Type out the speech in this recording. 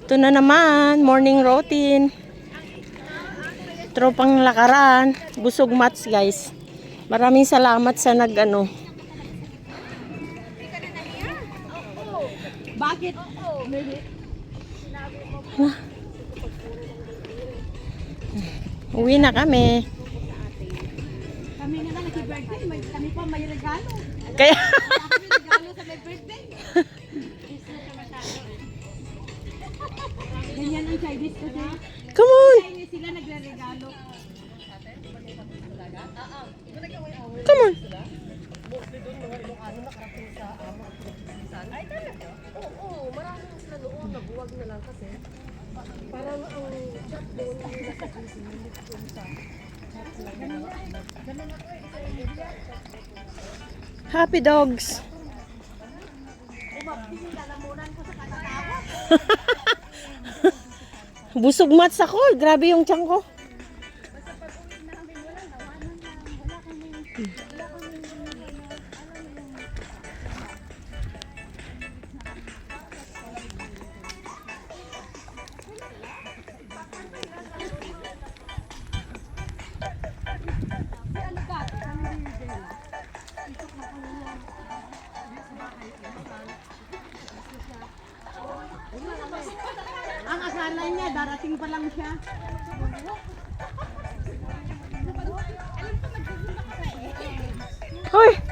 Ito na naman, morning routine. Tropang lakaran, busog mats guys. Maraming salamat sa nag-ano. Bakit? Uwi na kami. Kami nga na nag-birthday, kami pa may regalo. Kaya May regalo sa may birthday. Ganyan ang Chinese kasi. come on. Chinese sila nagre-regalo. Come on. Ay talaga? Oo, maraming sila noon, nabuwag na lang kasi. Parang ang chat doon yung nasa GC, hindi ko sa chat lang. Ganun ako eh, sa area. Happy dogs. Lalamunan ko sa katatawa. Busog mats ako. Grabe yung tiyan ko. Ang akala niya, darating pa lang siya. Hoy!